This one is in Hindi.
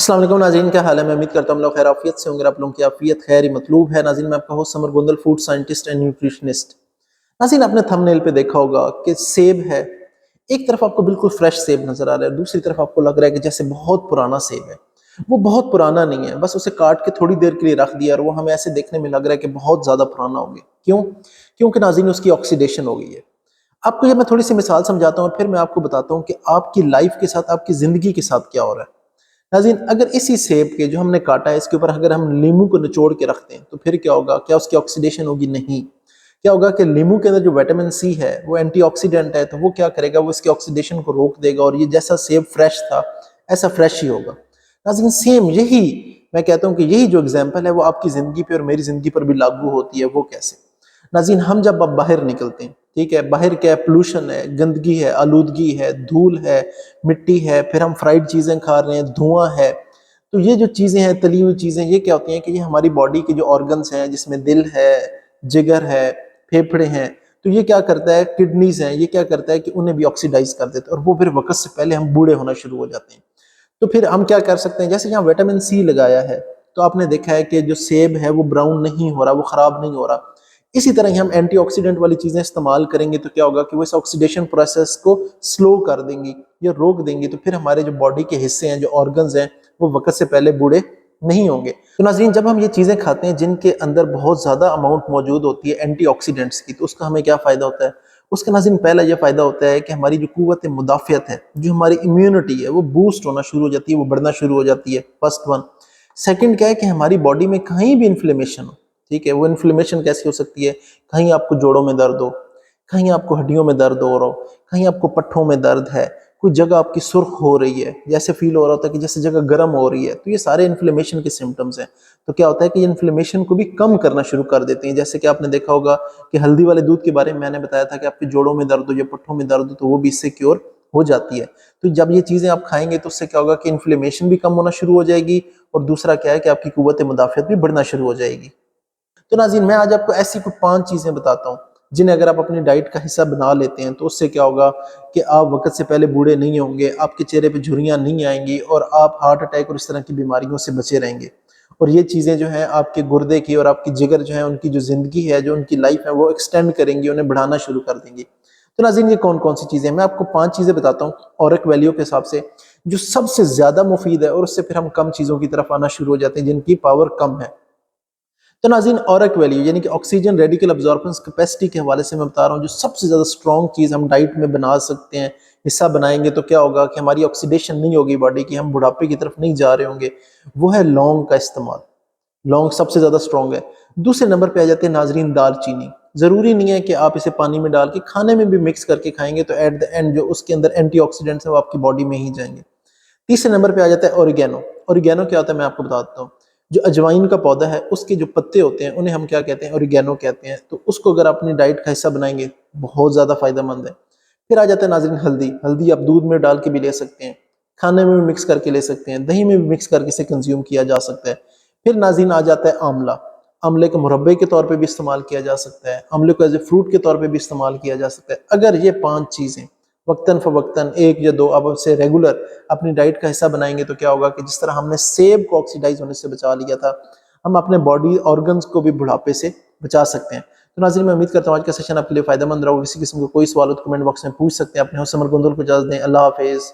अस्सलाम वालेकुम नाज़रीन, क्या हाल है। मैं उम्मीद करता हूँ हम लोग खैर आफियत से होंगे। आप लोगों की आफियत खैर ही मतलूब है। नाज़रीन, मैं आपका host summer Gondal, food scientist and nutritionist. नाज़रीन, आपने थंबनेल पे देखा होगा कि सेब है। एक तरफ आपको बिल्कुल फ्रेश सेब नजर आ रहा है, दूसरी तरफ आपको लग रहा है कि जैसे बहुत पुराना सेब है। वो बहुत पुराना नहीं है, बस उसे काट के थोड़ी देर के लिए रख दिया और वो हमें ऐसे देखने में लग रहा है कि बहुत ज्यादा पुराना हो गया। क्यों? क्योंकि नाज़रीन उसकी ऑक्सीडेशन हो गई है। आपको जब मैं थोड़ी सी मिसाल समझाता हूँ, फिर मैं आपको बताता हूँ कि आपकी लाइफ के साथ, आपकी जिंदगी के साथ क्या हो रहा है। नाज़रीन, अगर इसी सेब के जो हमने काटा है इसके ऊपर अगर हम नींबू को निचोड़ के रखते हैं तो फिर क्या होगा? क्या उसकी ऑक्सीडेशन होगी? नहीं। क्या होगा कि नींबू के अंदर जो विटामिन सी है वो एंटीऑक्सीडेंट है, तो वो क्या करेगा? वो इसकी ऑक्सीडेशन को रोक देगा और ये जैसा सेब फ्रेश था ऐसा फ्रेश ही होगा। नाज़रीन, सेम यही मैं कहता हूँ कि यही जो एग्जाम्पल है वो आपकी ज़िंदगी पे और मेरी ज़िंदगी पर भी लागू होती है। वो कैसे? नाज़रीन, हम जब अब बाहर निकलते हैं, ठीक है, बाहर क्या है? पोल्यूशन है, गंदगी है, आलूदगी है, धूल है, मिट्टी है, फिर हम फ्राइड चीज़ें खा रहे हैं, धुआं है। तो ये जो चीज़ें हैं, तली हुई चीज़ें, ये क्या होती हैं कि ये हमारी बॉडी के जो ऑर्गन्स हैं, जिसमें दिल है, जिगर है, फेफड़े हैं, तो ये क्या करता है, किडनीज हैं, ये क्या करता है कि उन्हें भी ऑक्सीडाइज कर देता है और वो फिर वक्त से पहले हम बूढ़े होना शुरू हो जाते हैं। तो फिर हम क्या कर सकते हैं? जैसे यहाँ विटामिन सी लगाया है, तो आपने देखा है कि जो सेब है वो ब्राउन नहीं हो रहा, वो खराब नहीं हो रहा। इसी तरह ही हम एंटीऑक्सीडेंट वाली चीजें इस्तेमाल करेंगे तो क्या होगा कि वो इस ऑक्सीडेशन प्रोसेस को स्लो कर देंगी या रोक देंगी, तो फिर हमारे जो बॉडी के हिस्से हैं, जो ऑर्गन्स हैं, वो वक्त से पहले बूढ़े नहीं होंगे। तो नाज़रीन, जब हम ये चीजें खाते हैं जिनके अंदर बहुत ज्यादा अमाउंट मौजूद होती है एंटीऑक्सीडेंट्स की, तो उसका हमें क्या फायदा होता है? उसका नाज़रीन पहला ये फायदा होता है कि हमारी जो कुव्वत मुदाफ़ियत है, जो हमारी इम्यूनिटी है, वो बूस्ट होना शुरू हो जाती है, वो बढ़ना शुरू हो जाती है। First one. सेकंड क्या है कि हमारी बॉडी में कहीं भी इन्फ्लेमेशन हो, ठीक है, वो इन्फ्लेमेशन कैसी हो सकती है? कहीं आपको जोड़ों में दर्द हो, कहीं आपको हड्डियों में दर्द हो रहा हो, कहीं आपको पट्ठों में दर्द है, कोई जगह आपकी सुर्ख हो रही है, जैसे फील हो रहा होता है कि जैसे जगह गर्म हो रही है, तो ये सारे इन्फ्लेमेशन के सिम्टम्स हैं। तो क्या होता है कि इन्फ्लेमेशन को भी कम करना शुरू कर देते हैं। जैसे कि आपने देखा होगा कि हल्दी वाले दूध के बारे में मैंने बताया था कि आपके जोड़ों में दर्द हो या पट्ठों में दर्द हो तो वो भी इससे क्योर हो जाती है। तो जब ये चीजें आप खाएंगे तो उससे क्या होगा कि इन्फ्लेमेशन भी कम होना शुरू हो जाएगी और दूसरा क्या है कि आपकी कुव्वत मुदाफियत भी बढ़ना शुरू हो जाएगी। तो नाज़रीन, मैं आज आपको ऐसी कुछ 5 चीज़ें बताता हूँ, जिन्हें अगर आप अपनी डाइट का हिस्सा बना लेते हैं, तो उससे क्या होगा कि आप वक़्त से पहले बूढ़े नहीं होंगे, आपके चेहरे पे झुर्रियाँ नहीं आएँगी और आप हार्ट अटैक और इस तरह की बीमारियों से बचे रहेंगे। और ये चीज़ें जो हैं आपके गुर्दे की और आपकी जिगर जो है, उनकी जो ज़िंदगी है, जो उनकी लाइफ़ है, वो एक्सटेंड करेंगी, उन्हें बढ़ाना शुरू कर देंगी। तो नाज़रीन, ये कौन-कौन सी चीज़ें हैं? मैं आपको 5 चीज़ें बताता हूँ ऑरिक वैल्यू के हिसाब से, जो सबसे ज़्यादा मुफ़ीद है और उससे फिर हम कम चीज़ों की तरफ आना शुरू हो जाते हैं, जिनकी पावर कम है। तो नाज़रीन, ऑरिक वैल्यू यानी कि ऑक्सीजन रेडिकल अब्जॉर्बेंस कैपेसिटी के हवाले से मैं बता रहा हूँ, जो सबसे ज़्यादा स्ट्रॉन्ग चीज़ हम डाइट में बना सकते हैं, हिस्सा बनाएंगे तो क्या होगा कि हमारी ऑक्सीडेशन नहीं होगी बॉडी की, हम बुढ़ापे की तरफ नहीं जा रहे होंगे, वो है लौंग का इस्तेमाल। लौंग सबसे ज़्यादा स्ट्रॉन्ग है। दूसरे नंबर पे आ जाते हैं नाज़रीन दालचीनी। ज़रूरी नहीं है कि आप इसे पानी में डाल के खाने में भी मिक्स करके खाएंगे तो एट द एंड जो उसके अंदर एंटीऑक्सीडेंट्स है वो आपकी बॉडी में ही जाएंगे। तीसरे नंबर पे आ जाता है ओरिगेनो। ओरिगेनो क्या होता है मैं आपको बता देता हूँ। जो अजवाइन का पौधा है उसके जो पत्ते होते हैं उन्हें हम क्या कहते हैं? ओरिगेनो कहते हैं। तो उसको अगर आप अपनी डाइट का हिस्सा बनाएंगे बहुत ज़्यादा फायदेमंद है। फिर आ जाता है नाज़रीन हल्दी। हल्दी आप दूध में डाल के भी ले सकते हैं, खाने में भी मिक्स करके ले सकते हैं, दही में भी मिक्स करके इसे कंज्यूम किया जा सकता है। फिर नाज़रीन आ जाता है आंवला। आंवले के मुरब्बे के तौर पे भी इस्तेमाल किया जा सकता है, आंवले को एज ए फ्रूट के तौर पे भी इस्तेमाल किया जा सकता है। अगर ये 5 चीज़ें वक्तन फ़वक्तन 1 या 2 आप उसे रेगुलर अपनी डाइट का हिस्सा बनाएंगे तो क्या होगा कि जिस तरह हमने सेब को ऑक्सीडाइज होने से बचा लिया था, हम अपने बॉडी ऑर्गन्स को भी बुढ़ापे से बचा सकते हैं। तो नाज़रीन, मैं उम्मीद करता हूँ आज का सेशन आपके लिए फ़ायदेमंद रहा होगा। किसी किस्म का कोई सवाल हो तो कमेंट बॉक्स में पूछ सकते हैं। अपने होस्ट समर गोंदल को इजाज़त दें। अल्लाह हाफ़िज़।